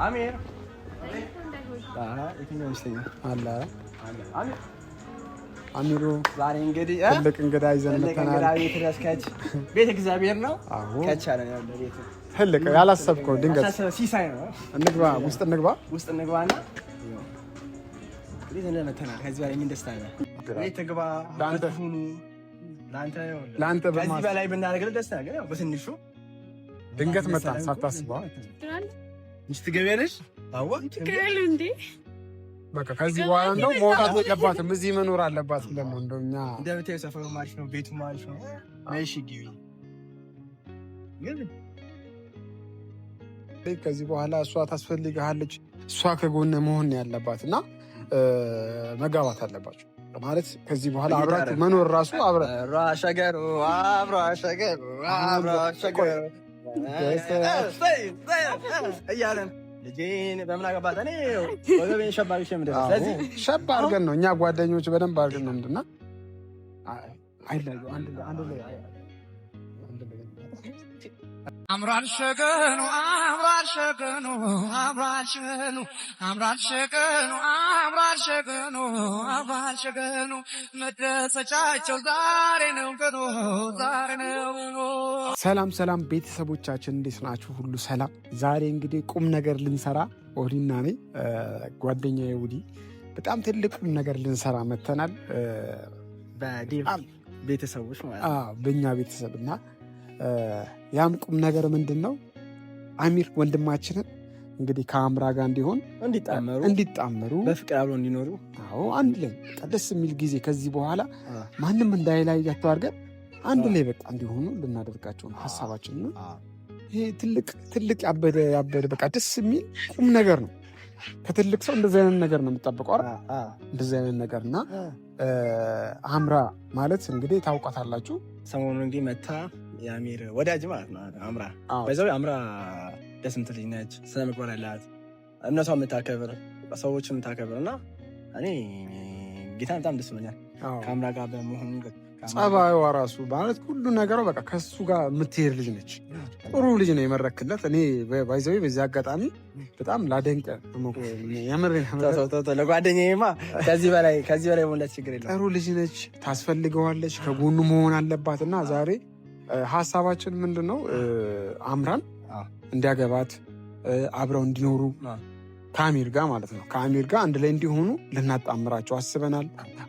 አሚር የትኛው ይስተኛል አለ አሚሩ ዛሬ እንግዲህ ትልቅ እንግዳ ይዘን መተናል። ቤተ እግዚአብሔር ነው። ከቻ ነው ያለው ቤት ትልቅ ያላሰብከው ድንገት ሲሳይ ነው። እንግባ ውስጥ እንግባና ቤት እንደመተናል። ከዚህ በላይ ምን ደስታ አለ? ቤት ግባ ለአንተ ከዚህ በላይ ብናደርግልህ ደስታ ግን ያው በትንሹ ድንገት መጣን ሳታስበው ሚስት ገበያለሽ አዋ ትከራሉ እንዴ በቃ ከዚህ በኋላ እንደው መውጣት የለባትም እዚህ መኖር አለባት ብለን ነው እንደኛ እንደምታየው ሰፈሩ ማሪፍ ነው ቤቱ ማሪፍ ነው አይሽ ግቢ ግን ከዚህ በኋላ እሷ ታስፈልግሃለች እሷ ከጎነ መሆን ያለባትና መጋባት አለባችሁ ማለት ከዚህ በኋላ አብራችሁ መኖር ራሱ አብራሸገሩ እያለን ልጄን በምን አገባት እኔ ወገቤን ሸባሪ ሸምደ ስለዚህ ሸባ አድርገን ነው እኛ ጓደኞች በደንብ አድርገን ነው ምንድነው አይላዩ አንድ ላይ አምራል ሸገኑ መደሰቻቸው ዛሬ ነው ሰላም ቤተሰቦቻችን እንዴት ናችሁ? ሁሉ ሰላም። ዛሬ እንግዲህ ቁም ነገር ልንሰራ ኦዲና ነኝ ጓደኛዬ ውዲ በጣም ትልቅ ቁም ነገር ልንሰራ መተናል። ቤተሰቦች ማለት በእኛ ቤተሰብና ያም ቁም ነገር ምንድን ነው? አሚር ወንድማችንን እንግዲህ ከአምራ ጋር እንዲጣመሩ በፍቅር አብረው እንዲኖሩ አንድ ላይ ደስ የሚል ጊዜ ከዚህ በኋላ ማንም እንዳይለያያቸው አድርገን አንድ ላይ በቃ እንዲሆኑ ልናደርጋቸው ነው ሀሳባችን ነው። ይሄ ትልቅ ያበደ በቃ ደስ የሚል ቁም ነገር ነው። ከትልቅ ሰው እንደዚህ አይነት ነገር ነው የምጠብቀው አይደል? እንደዚህ አይነት ነገርና አምራ ማለት እንግዲህ ታውቃታላችሁ። ሰሞኑን እንግዲህ መታ የአሚር ወዳጅ ማለት ነው። አምራ በዛው አምራ ደስ የምትል ልጅ ነች። ስነ ምግባር ያላት እነሷ የምታከብር ሰዎችን የምታከብር እና እኔ ጌታን በጣም ደስ ብሎኛል ከአምራ ጋር በመሆኑ። ጸባዩዋ ራሱ ማለት ሁሉ ነገሯ በቃ ከሱ ጋር የምትሄድ ልጅ ነች። ጥሩ ልጅ ነው የመረክለት። እኔ ባይዘዌ በዚህ አጋጣሚ በጣም ላደንቅ ለጓደኛዬማ ከዚህ በላይ ሞላት ችግር የለም። ጥሩ ልጅ ነች፣ ታስፈልገዋለች፣ ከጎኑ መሆን አለባት እና ዛሬ ሀሳባችን ምንድን ነው? አምራን እንዲያገባት አብረው እንዲኖሩ ከአሚር ጋር ማለት ነው። ከአሚር ጋር አንድ ላይ እንዲሆኑ ልናጣምራቸው አስበናል።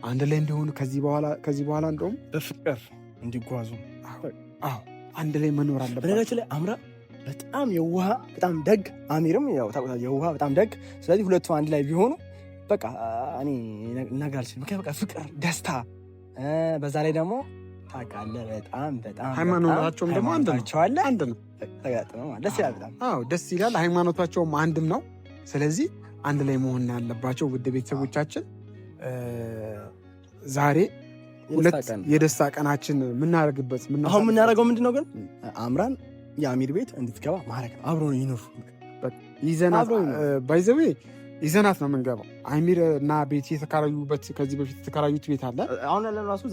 አንድ ላይ እንዲሆኑ ከዚህ በኋላ እንደውም በፍቅር እንዲጓዙ አንድ ላይ መኖር አለበት። በነገራችን ላይ አምራ በጣም የዋህ በጣም ደግ፣ አሚርም ያው ታውቃለህ የዋህ በጣም ደግ። ስለዚህ ሁለቱ አንድ ላይ ቢሆኑ በቃ እኔ እናጋልሽ ምክንያቱም በቃ ፍቅር፣ ደስታ በዛ ላይ ደግሞ ታውቃለህ በጣም ሃይማኖታቸውም ደግሞ አንድ ነው። ተጋጥመው ደስ ይላል በጣም ደስ ይላል። ሃይማኖታቸውም አንድም ነው። ስለዚህ አንድ ላይ መሆን ያለባቸው ውድ ቤተሰቦቻችን። ዛሬ የደስታ ቀናችን የምናደርግበት አሁን የምናደርገው ምንድን ነው ግን አምራን የአሚር ቤት እንድትገባ ማድረግ ነው። አብሮ ይኑሩ ይዘናት ባይዘዌ ይዘናት ነው የምንገባው። አሚር እና ቤት የተከራዩበት ከዚህ በፊት የተከራዩት ቤት አለ። አሁን ያለ ራሱ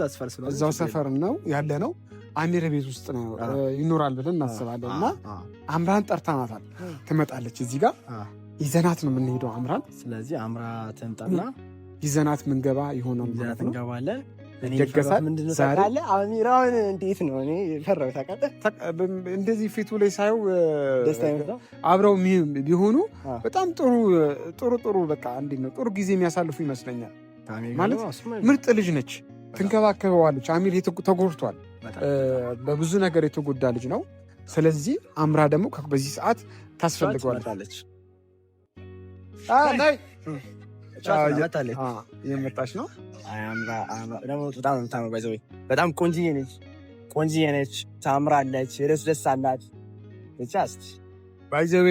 እዛው ሰፈር ነው ያለ ነው። አሚር ቤት ውስጥ ነው ይኖራል ብለን እናስባለን እና አምራን ጠርታናታል። ትመጣለች እዚህ ጋር ይዘናት ነው የምንሄደው አምራን። ስለዚህ አምራ ትምጣና ይዘናት ምንገባ ይሆናል ማለት ነው። እንገባለን። ይደገሳል። ዛሬ አሚራውን እንዴት ነው እኔ ፈራው ታውቃለህ። እንደዚህ ፊቱ ላይ ሳየው አብረው ቢሆኑ በጣም ጥሩ በቃ እንዴት ነው ጥሩ ጊዜ የሚያሳልፉ ይመስለኛል። ማለት ምርጥ ልጅ ነች፣ ትንከባከበዋለች። አሚር ተጎድቷል፣ በብዙ ነገር የተጎዳ ልጅ ነው። ስለዚህ አምራ ደግሞ በዚህ ሰዓት ታስፈልገዋለች። የመጣች ነው። በጣም ቆንጅዬ ነች፣ ታምራለች፣ ደስ አላት። ባይዘዌ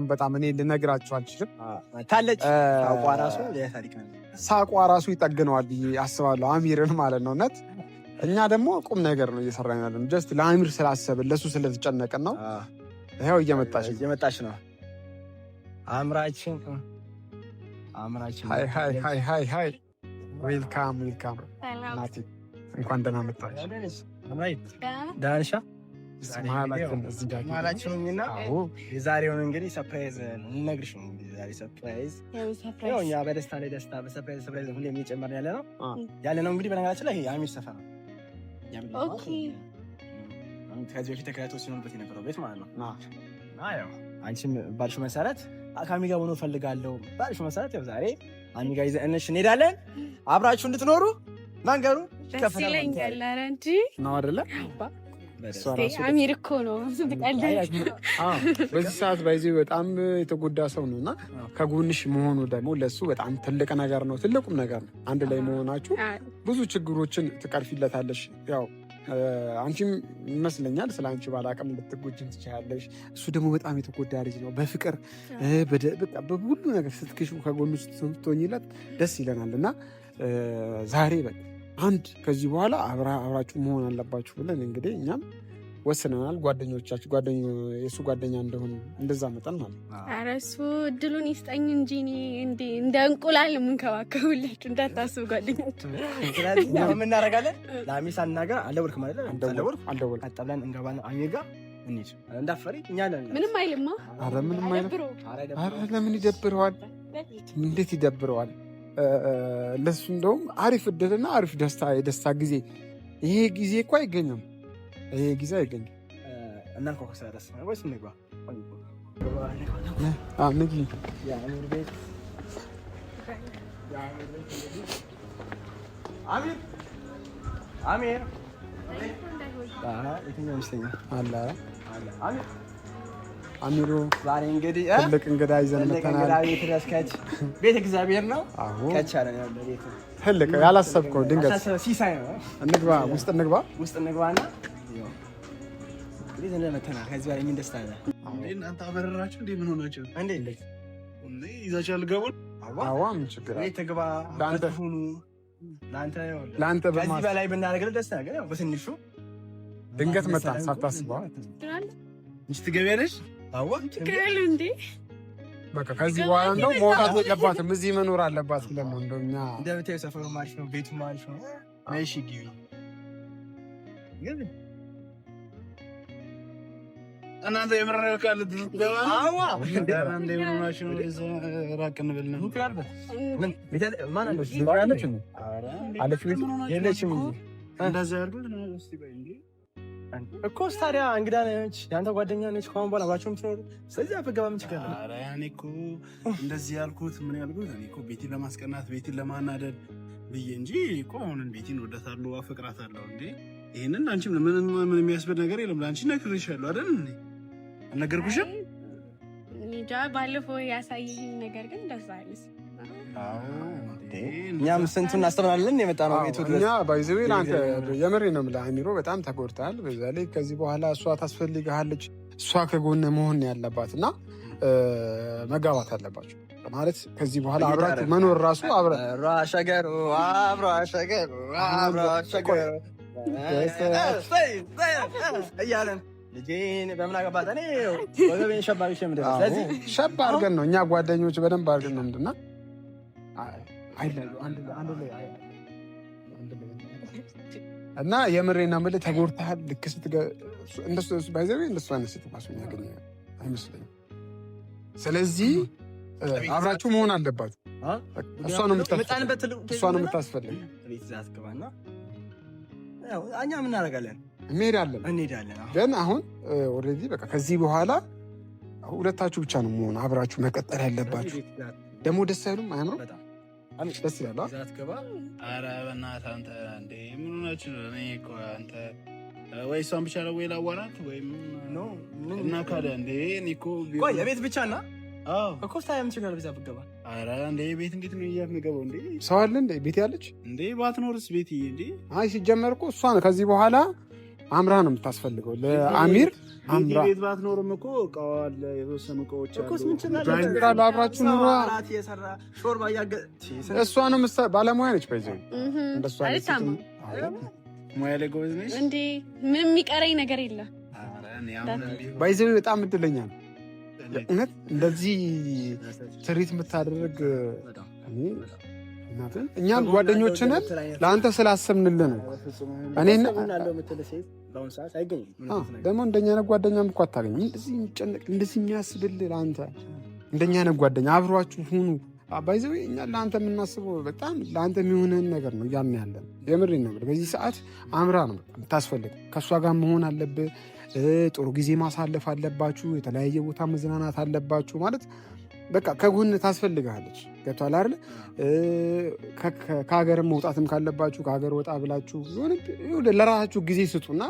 በጣም እኔ ልነግራችሁ አልችልም። ሳቋ ራሱ ይጠግነዋል ብዬ አስባለሁ አሚርን ማለት ነው። እውነት እኛ ደግሞ ቁም ነገር ነው እየሰራን ያለን። ጀስት ለአሚር ስላሰብን ለሱ ስለተጨነቅን ነው። ይኸው እየመጣች ነው አምራችን። ሃይ ዌልካም ናቲ፣ እንኳን ደህና መጣች። መሀላችሁኝና የዛሬውን እንግዲህ ሰርፕራይዝ ልነግርሽ ነው። ዛሬ ሰርፕራይዝ ያው እኛ በደስታ ላይ ደስታ በሰርፕራይዝ ሁሌ የሚጨመር ያለ ነው። እንግዲህ በነገራችን ላይ የአሚር ሰፈር ነው። ኦኬ ከዚህ በፊት ተከራይቶ ሲኖርበት የነበረው ቤት ማለት ነው። ያው አንቺም ባልሽው መሰረት አካሚ ጋር ሆኖ ፈልጋለሁ ባልሽው መሰረት ያው ዛሬ አሚ ጋር ይዘንሽ እንሄዳለን። አብራችሁ እንድትኖሩ መንገሩ ከፍለኛል እንጂ ነው አይደለ? አሚር እኮ ነው በዚህ ሰዓት ባይዘው በጣም የተጎዳ ሰው ነውና ከጎንሽ መሆኑ ደግሞ ለሱ በጣም ትልቅ ነገር ነው። ትልቁም ነገር ነው። አንድ ላይ መሆናችሁ ብዙ ችግሮችን ትቀርፊለታለሽ። ያው አንቺም ይመስለኛል ስለ አንቺ ባላቅም ልትጎጂም ትችላለሽ። እሱ ደግሞ በጣም የተጎዳ ልጅ ነው። በፍቅር በሁሉ ነገር ስትክሹ ከጎኑ ስትሆኝለት ደስ ይለናል እና ዛሬ በቃ አንድ ከዚህ በኋላ አብራችሁ መሆን አለባችሁ ብለን እንግዲህ እኛም ወስነናል። ጓደኞቻችሁ የእሱ ጓደኛ እንደሆነ እንደዛ መጠን ማለት ነው። ኧረ እሱ እድሉን ይስጠኝ እንጂ እንደ እንቁላል የምንከባከቡላችሁ እንዳታስቡ ጓደኛችሁ። ስለዚህ ምን እናደርጋለን? ለአሚር ሳናገር አልደወልክም አይደል? አልደወልኩም። ቀጥለን እንገባለን አሚር ጋር እንሂድ። እንዳትፈሪ እኛ አለን። ምንም አይልማ። ኧረ ምንም አይልም። ኧረ ለምን ይደብረዋል? እንዴት ይደብረዋል? ለሱ እንደውም አሪፍ እድልና አሪፍ የደስታ ጊዜ። ይሄ ጊዜ እኮ አይገኝም። ይሄ ጊዜ አይገኝም። እናንተ ከሰራስ ወይስ እንግባ? ንግቢ አሚር የትኛው ይመስለኛል አለ አሚሩ ዛሬ እንግዲህ ትልቅ እንግዳ ይዘን መተናል። ቤት እግዚአብሔር ነው። ከቻለ ያለ ቤት ትልቅ ያላሰብከው ድንገት ሲሳይ ነው። እንግባ፣ ውስጥ እንግባና እንዴ ዘንደ መተናል። ከዚህ በላይ ምን ደስታ አለ እንዴ? እናንተ አበረራችሁ እንዴ? ምን ሆናችሁ እንዴ? ይዛችሁ አልገቡን? አዋ ምን ችግር አለ? ተግባ ላንተ ሁኑ ላንተ በዚህ በላይ ብናደርግልህ ደስታ ግን ያው በትንሹ ድንገት መጣ ሳታስበው እንጂ ትገቢያለሽ። አዋ ትከራሉ እንዴ? በቃ ከዚህ በኋላ እንደው መውጣት የለባትም እዚህ መኖር አለባት ብለን ነው እንደው እኛ እንደምታየው ሰፈሩ ማሪፍ ነው፣ ቤቱ ማሪፍ ነው። እሺ ግቢ ግን እናንተ የምረረው ካለ ትገባ። አዋ እንዴ ምናሽ ነው ራቅ እንበል ነው ምን ቤት ማን አለ? አለች ቤት የለችም እንጂ እንደዛ ያርጉት ነው። እስቲ በይ እንዴ እኮ ታዲያ እንግዳ ነች፣ ያንተ ጓደኛ ነች። ከአሁን በኋላ አብራችሁ የምትኖሩ ስለዚህ አፈገባ ምን ችግር አለ? ኧረ እኔ እኮ እንደዚህ ያልኩት ምን ያልኩት እኔ እኮ ቤቲን ለማስቀናት ቤቲን ለማናደድ ብዬ እንጂ እኮ አሁን ቤቲን ወዳታለሁ አፈቅራታለሁ። እንዴ ይሄንን አንቺ ምን የሚያስብል ነገር የለም። ለአንቺ ነግሬሻለሁ አይደል? እንዴ አልነገርኩሽም? እንጃ ባለፈው ያሳየኝ ነገር ግን ደስ አይልስ። እኛም ስንቱን እናስተምራለን የመጣ ነው ቤቱ ድረስ። እኛ ባይዘዌ አንተ የምሬ ነው የምልህ አሚሮ በጣም ተጎድተሃል። በዛ ላይ ከዚህ በኋላ እሷ ታስፈልግሃለች። እሷ ከጎን መሆን ያለባት እና መጋባት አለባቸው ማለት ከዚህ በኋላ አብራችሁ መኖር ራሱ ሸገሩ እያለን ልጄን በምን አገባት እኔ ወገቤን ሸባሪ ሸምደ ስለዚህ ሸባ አድርገን ነው እኛ ጓደኞች በደንብ አድርገን ነው ምንድና እና የምሬና የምልህ ተጎድተሃል። ልክ እንደሱ ባይዘው እንደሱ አይነት ስትባሱ ያገኘ አይመስለኝም። ስለዚህ አብራችሁ መሆን አለባችሁ። እሷ ነው የምታስፈልግ። እኛ ምን እናደርጋለን? እንሄዳለን። ግን አሁን ኦልሬዲ በቃ ከዚህ በኋላ ሁለታችሁ ብቻ ነው መሆን አብራችሁ መቀጠል ያለባችሁ። ደግሞ ደስ አይሉም? አያምሩም? ደስ ይላል። ኧረ በእናትህ አንተ እንደ ምን ሆናችሁ ነው? እኔ እኮ አንተ ወይ እሷን ብቻ ነው ወይ ላዋራት ወይም እና ካለ እንደ እኔ እኮ ቆይ የቤት ብቻ እና እኮ ስታየው ምን ችግር አለ? በዛ ብትገባ። ኧረ እንደ ቤት እንዴት ነው እያት የምገባው? እንደ ሰው አለ እንደ ቤት ያለች እንደ ባትኖርስ ቤት እንደ አይ ሲጀመር እኮ እሷ ነው ከዚህ በኋላ አምራ ነው የምታስፈልገው ለአሚር። አምራ ቤት ባትኖርም እኮ እቃው አለ፣ የተወሰኑ እቃዎች አሉ። እኮስ ምን ችግር አለ? አብራችሁ ኑሮ አራት የሰራ ሾርባ እሷ ነው ባለሙያ ነች። ባይዘው እንደሷ ሙያ ላይ ጎበዝ ነች እንዴ? ምንም የሚቀረኝ ነገር የለም። ባይዘው በጣም እድለኛ ነው እውነት እንደዚህ ትሪት የምታደርግ እኛም ጓደኞች ነን ለአንተ ስላሰብንልህ ነው። እኔና ደግሞ እንደኛ አይነት ጓደኛም እኮ አታገኝም። እንደዚህ የሚጨነቅ እንደዚህ የሚያስብልህ ለአንተ እንደኛ አይነት ጓደኛ አብሯችሁ ሁኑ። ባይዘው እኛ ለአንተ የምናስበው በጣም ለአንተ የሚሆንህን ነገር ነው እያልን ያለን። የምሬን ነው። በዚህ ሰዓት አምራ ነው የምታስፈልግ። ከእሷ ጋር መሆን አለብህ። ጥሩ ጊዜ ማሳለፍ አለባችሁ። የተለያየ ቦታ መዝናናት አለባችሁ። ማለት በቃ ከጎን ታስፈልግሃለች። ገብቶሃል አይደል? ከሀገርም መውጣትም ካለባችሁ ከሀገር ወጣ ብላችሁ ለራሳችሁ ጊዜ ስጡና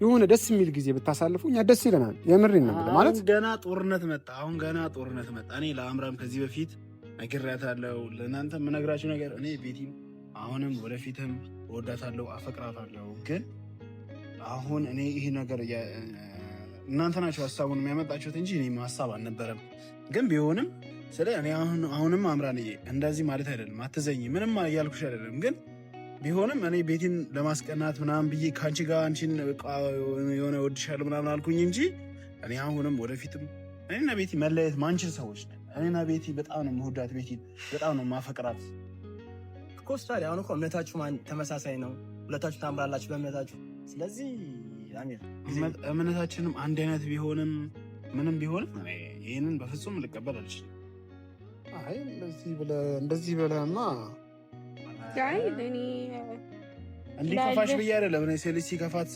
የሆነ ደስ የሚል ጊዜ ብታሳልፉ እኛ ደስ ይለናል። የምሬን ነው ማለት ገና ጦርነት መጣ። አሁን ገና ጦርነት መጣ። እኔ ለአምራም ከዚህ በፊት ነግሬያታለሁ። ለእናንተ የምነግራችሁ ነገር እኔ ቤቲም አሁንም ወደፊትም እወዳታለሁ፣ አፈቅራታለሁ። ግን አሁን እኔ ይህ ነገር እናንተ ናቸው ሀሳቡን የሚያመጣችሁት እንጂ እኔ ሀሳብ አልነበረም። ግን ቢሆንም ስለ እኔ አሁንም አምራን እንደዚህ ማለት አይደለም፣ አትዘኝ ምንም እያልኩሽ አይደለም። ግን ቢሆንም እኔ ቤቲን ለማስቀናት ምናምን ብዬ ከአንቺ ጋር አንቺን የሆነ ወድሻለሁ ምናምን አልኩኝ እንጂ እኔ አሁንም ወደፊትም እኔና ቤቲ መለየት ማንችል ሰዎች ነን። እኔና ቤቲ በጣም ነው የምወዳት፣ ቤቲ በጣም ነው ማፈቅራት። ኮስታሪ አሁን እኮ እምነታችሁ ተመሳሳይ ነው፣ ሁለታችሁ ታምራላችሁ በእምነታችሁ። ስለዚህ እምነታችንም አንድ አይነት ቢሆንም ምንም ቢሆንም ይህንን በፍጹም ልቀበል አልችልም። አይ እንደዚህ ብለህማ እንዲከፋሽ ብዬ አይደለም። እኔ ሴት ልጅ ሲከፋት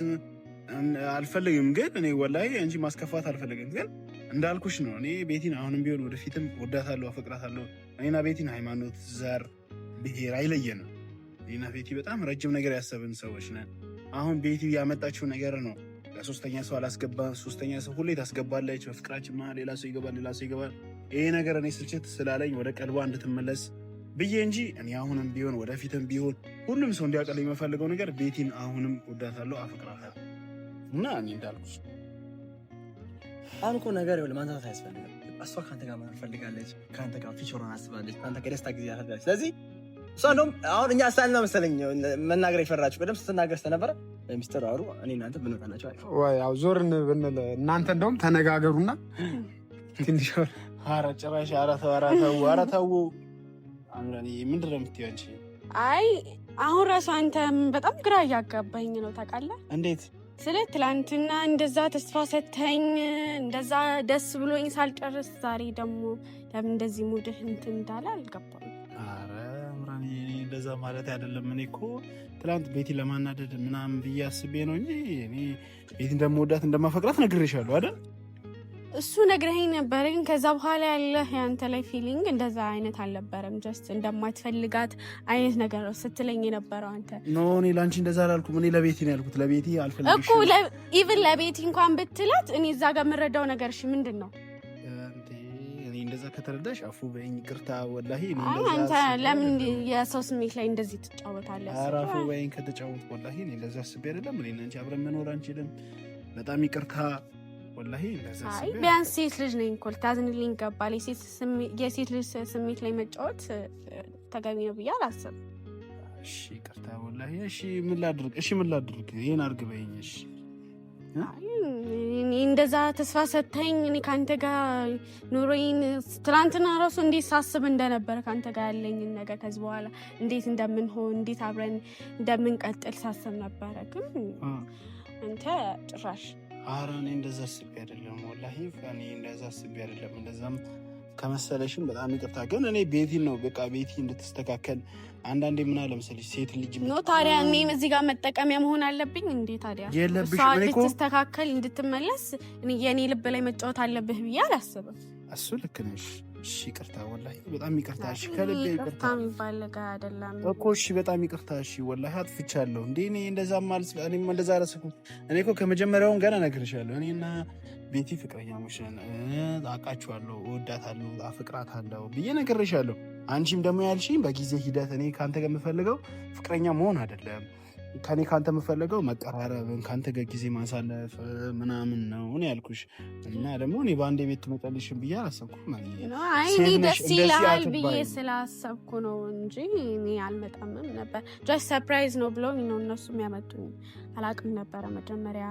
አልፈልግም። ግን እኔ ወላሂ አንቺ ማስከፋት አልፈልግም። ግን እንዳልኩሽ ነው። እኔ ቤቲን አሁንም ቢሆን ወደፊትም ወዳታለሁ፣ አፈቅራታለሁ። እኔና ቤቲን ሃይማኖት፣ ዘር፣ ብሔር አይለየንም። እኔና ቤቲ በጣም ረጅም ነገር ያሰብን ሰዎች ነን። አሁን ቤቲ ያመጣችው ነገር ነው። ለሶስተኛ ሰው አላስገባ። ሶስተኛ ሰው ሁሌ ታስገባለች። በፍቅራችን መሀል ሌላ ሰው ይገባል፣ ሌላ ሰው ይገባል። ይሄ ነገር እኔ ስልችት ስላለኝ ወደ ቀልቧ እንድትመለስ ብዬ እንጂ እኔ አሁንም ቢሆን ወደፊትም ቢሆን ሁሉም ሰው እንዲያውቅልኝ የምፈልገው ነገር ቤቲን አሁንም ወዳታለሁ፣ አፈቅራታለሁ እና እኔ እንዳልኩሽ አሁን እኮ ነገር ይኸውልህ ማንሳት አያስፈልግም። እሷ ከአንተ ጋር መኖር ፈልጋለች፣ ከአንተ ጋር ፊቸሯን አስባለች፣ ከአንተ ጋር ደስታ ጊዜ ያፈልጋለች። ስለዚህ እሷ እንደውም አሁን እኛ ስታልና መሰለኝ መናገር የፈራችሁ በደምብ ስትናገር ስለነበረ ሚስጥር አውሩ። እኔ እናንተ ብንወጣናቸው ያው ዞርን ብንል እናንተ እንደውም ተነጋገሩና ትንሽ ኧረ ጭራሽ ኧረ ተው ምንድን ነው የምትይው አንቺ? አይ አሁን ራሱ አንተ በጣም ግራ እያጋባኝ ነው ታውቃለህ። እንዴት ስለ ትላንትና እንደዛ ተስፋ ሰተኝ እንደዛ ደስ ብሎኝ ሳልጨርስ ዛሬ ደግሞ ለምን እንደዚህ ሙድህ እንትን እንዳለ አልገባም። ኧረ አምራን እንደዛ ማለት አይደለም። እኔ እኮ ትላንት ቤቲ ለማናደድ ምናምን ብዬ አስቤ ነው እንጂ እኔ ቤቲ እንደምወዳት እንደማፈቅራት ነግሬሻለሁ አይደል? እሱ ነግረኸኝ ነበር። ግን ከዛ በኋላ ያለህ ያንተ ላይ ፊሊንግ እንደዛ አይነት አልነበረም። ጀስት እንደማትፈልጋት አይነት ነገር ነው ስትለኝ የነበረው አንተ። ኖ እኔ ለአንቺ እንደዛ አላልኩም። እኔ ለቤቲ ነው ያልኩት። ለቤቲ አልፈልግሽም እኮ ኢቭን ለቤቲ እንኳን ብትላት እኔ እዛ ጋር የምረዳው ነገር እሺ ምንድን ነው? እኔ እንደዛ ከተረዳሽ አፉ በይኝ፣ ይቅርታ ወላሂ። አንተ ለምን የሰው ስሜት ላይ እንደዚህ ትጫወታለህ? ኧረ አፉ በይኝ ከተጫወትኩ ወላሂ እኔ እንደዛ አስቤ አይደለም። እኔ እና አንቺ አብረን መኖር አንችልም። በጣም ይቅርታ ወላሂ። አይ ቢያንስ ሴት ልጅ ነኝ እኮ ልታዝንልኝ ይገባል። የሴት ልጅ ስሜት ላይ መጫወት ተገቢ ነው ብዬ አላስብም። እሺ ይቅርታ ወላሂ። እሺ ምን ላድርግ? ይሄን አድርግ በይኝ። እሺ እኔ እንደዛ ተስፋ ሰተኝ እኔ ከአንተ ጋር ኑሮዬን ትናንትና ራሱ እንዴት ሳስብ እንደነበረ ከአንተ ጋር ያለኝን ነገር ከዚህ በኋላ እንዴት እንደምንሆን እንዴት አብረን እንደምንቀጥል ሳስብ ነበረ። ግን አንተ ጭራሽ ኧረ እኔ እንደዛ አስቤ አይደለም ወላሂ። እኔ እንደዛ አስቤ አይደለም። እንደዛም ከመሰለሽም በጣም ይቅርታ። ግን እኔ ቤቲን ነው በቃ ቤቲ እንድትስተካከል አንዳንዴ ምን አለ መሰለሽ ሴት ልጅ ነው ታዲያ እኔም እዚህ ጋር መጠቀሚያ መሆን አለብኝ እንዴ? ታዲያ የለብሽ እንድትስተካከል እንድትመለስ የኔ ልብ ላይ መጫወት አለብህ ብዬ አላስብም። እሱ ልክ ነሽ። እሺ ይቅርታ ወላሂ በጣም ይቅርታ። እሺ ከልቤ ይቅርታ የሚባል ነገር አይደለም እኮ። እሺ በጣም ይቅርታ። እሺ ወላሂ አጥፍቻለሁ እንዴ። እኔ እንደዛ ማለት እኔም እንደዛ አላሰብኩም። እኔ እኮ ከመጀመሪያውም ገና ነግሬሻለሁ። እኔና ቤቲ ፍቅረኛሞች ነን፣ አውቃችኋለሁ፣ እወዳታለሁ፣ አፈቅራታለሁ ብዬ ነግሬሻለሁ። አንቺም ደግሞ ያልሽኝ በጊዜ ሂደት እኔ ከአንተ ጋር የምፈልገው ፍቅረኛ መሆን አይደለም ከኔ ካንተ የምፈልገው መቀራረብን ካንተ ጋር ጊዜ ማሳለፍ ምናምን ነው እኔ ያልኩሽ። እና ደግሞ እኔ በአንድ ቤት ትመጣልሽም ብዬ አላሰብኩም። እኔ ደስ ይላል ብዬ ስላሰብኩ ነው እንጂ እኔ አልመጣምም ነበር። ጀስት ሰርፕራይዝ ነው ብለው ነው እነሱ የሚያመጡኝ። አላቅም ነበረ መጀመሪያ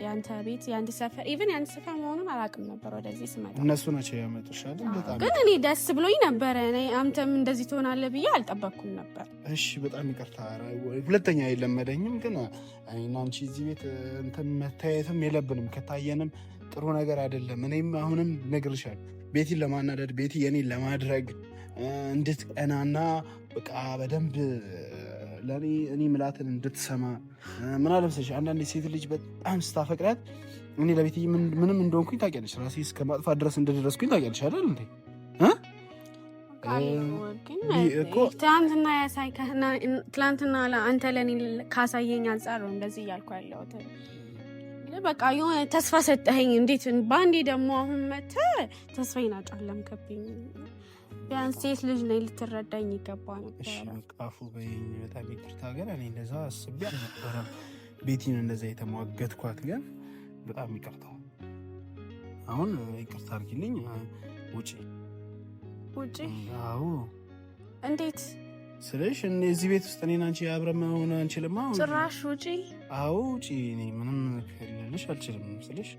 ያንተ ቤት ያንተ ሰፈር ኢቭን ያንተ ሰፈር መሆኑን አላቅም ነበር። ወደዚህ ስመጣ እነሱ ናቸው ያመጡሻል። በጣም ግን እኔ ደስ ብሎኝ ነበረ። እኔ አንተም እንደዚህ ትሆናለህ ብዬ አልጠበቅኩም ነበር። እሺ በጣም ይቅርታ። ሁለተኛ የለመደኝም ግን እኔና አንቺ እዚህ ቤት እንትን መታየትም የለብንም። ከታየንም ጥሩ ነገር አይደለም። እኔም አሁንም ነግርሻል ቤቲን ለማናደድ ቤቲ የኔን ለማድረግ እንድትቀናና በቃ በደንብ ለኔ እኔ ምላትን እንድትሰማ ምን አለምሰሽ አንዳንድ ሴት ልጅ በጣም ስታፈቅራት እኔ ለቤት ምንም እንደሆንኩኝ ታውቂያለሽ። ራሴ እስከ ማጥፋት ድረስ እንደደረስኩኝ ታውቂያለሽ አይደል እንዴ? ትላንትና አንተ ለኔ ካሳየኝ አንጻር ነው እንደዚህ እያልኩ ያለሁት። በቃ የሆነ ተስፋ ሰጠኸኝ። እንዴት በአንዴ ደግሞ አሁን መተህ ተስፋዬን አጨለምክብኝ። ቢያንስ ሴት ልጅ ነኝ ልትረዳኝ ይገባ ነበር። እሺ ቃፉ በይኝ። በጣም ይቅርታ ግን እኔ እንደዛ አስቤ አልነበረም። ቤቲን እንደዛ የተሟገትኳት ግን በጣም ይቅርታ። አሁን ይቅርታ አድርጊልኝ። ውጪ ውጪ? አዎ። እንዴት ስለሽ እዚህ ቤት ውስጥ እኔና አንቺ አብረን መሆን አንችልም? ጭራሽ ውጪ? አዎ ውጪ። እኔ ምንም ልልሽ አልችልም ስልሽ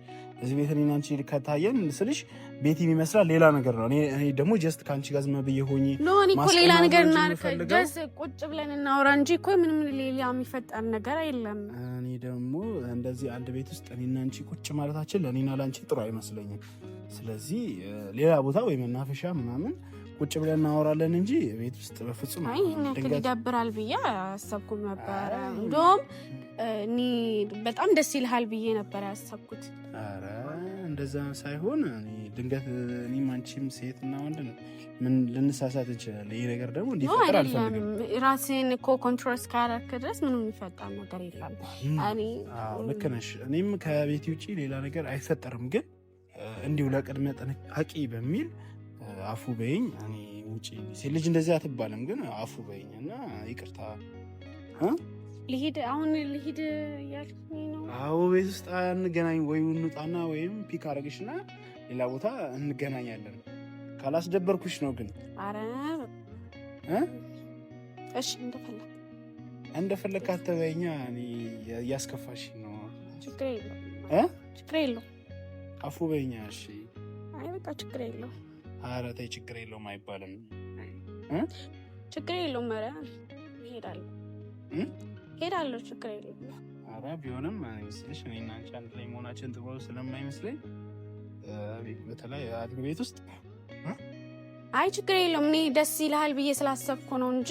እዚህ ቤት እኔና አንቺ ከታየን ስልሽ ቤት የሚመስላል ሌላ ነገር ነው። እኔ ደግሞ ጀስት ከአንቺ ጋር ዝም ብዬ ሆኜ ነው እኔ እኮ ሌላ ነገር እናድርግ ጀስት ቁጭ ብለን እናውራ እንጂ እኮ ምንም ሌላ የሚፈጠር ነገር የለም። እኔ ደግሞ እንደዚህ አንድ ቤት ውስጥ እኔና አንቺ ቁጭ ማለታችን ለእኔና ለአንቺ ጥሩ አይመስለኝም። ስለዚህ ሌላ ቦታ ወይ መናፈሻ ምናምን ቁጭ ብለን እናወራለን እንጂ ቤት ውስጥ በፍጹም ይደብራል ብዬ አሰብኩም ነበር። እንደውም እኔ በጣም ደስ ይልሃል ብዬ ነበር ያሰብኩት። ኧረ እንደዛ ሳይሆን ድንገት እኔም አንቺም ሴትና ወንድ ምን ልንሳሳት እንችላለን። ይሄ ነገር ደግሞ እንዲፈጠር አልፈልግም። ራሴን እኮ ኮንትሮል እስካደረክ ድረስ ምንም የሚፈጠር ነገር የለም። ልክ ነሽ። እኔም ከቤት ውጭ ሌላ ነገር አይፈጠርም። ግን እንዲሁ ለቅድመ ጥንቃቄ በሚል አፉ በይኝ። እኔ ውጪ ሴት ልጅ እንደዚህ አትባልም። ግን አፉ በይኝ እና ይቅርታ። ልሂድ አሁን ልሂድ ያልኩኝ ነው። አዎ ቤት ውስጥ እንገናኝ ወይ እንውጣና ወይም ፒክ አረግሽና ሌላ ቦታ እንገናኛለን። ካላስደበርኩሽ ነው ግን። አረ እሺ እንደፈለክ አትበይኛ። እኔ እያስከፋሽ ነው። ችግር የለውም ችግር የለውም። አፉ በይኛ። እሺ አይ በቃ ችግር የለውም። ኧረ ተይ ችግር የለውም አይባልም። ችግር የለውም። ኧረ ሄዳለሁ ችግር የለውም። ኧረ ቢሆንም አይመስልሽ እኔና አንቺ አንድ ላይ መሆናችን ጥሩ ስለማይመስለኝ በተለይ አድግ ቤት ውስጥ አይ ችግር የለውም። እኔ ደስ ይልሃል ብዬ ስላሰብኩ ነው እንጂ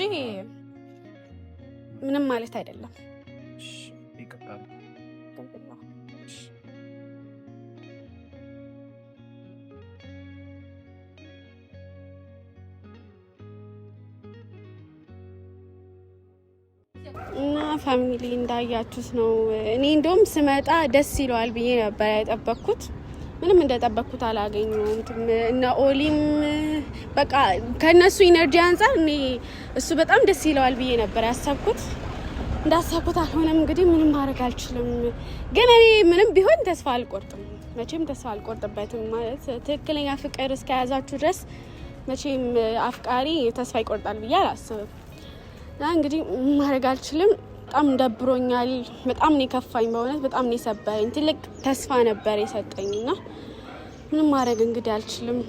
ምንም ማለት አይደለም። ይቀጥላል። እና ፋሚሊ እንዳያችሁት ነው። እኔ እንደውም ስመጣ ደስ ይለዋል ብዬ ነበር ያጠበቅኩት። ምንም እንደጠበቅኩት አላገኘሁም። እና ኦሊም በቃ ከነሱ ኢነርጂ አንፃር እኔ እሱ በጣም ደስ ይለዋል ብዬ ነበር ያሰብኩት። እንዳሰብኩት አልሆነም። እንግዲህ ምንም ማድረግ አልችልም። ግን እኔ ምንም ቢሆን ተስፋ አልቆርጥም። መቼም ተስፋ አልቆርጥበትም። ማለት ትክክለኛ ፍቅር እስከያዛችሁ ድረስ መቼም አፍቃሪ ተስፋ ይቆርጣል ብዬ አላስብም። እንግዲህ ማድረግ አልችልም። በጣም ደብሮኛል። በጣም ነው የከፋኝ። በእውነት በጣም ነው የሰበረኝ። ትልቅ ተስፋ ነበር የሰጠኝና ምንም ማድረግ እንግዲህ አልችልም።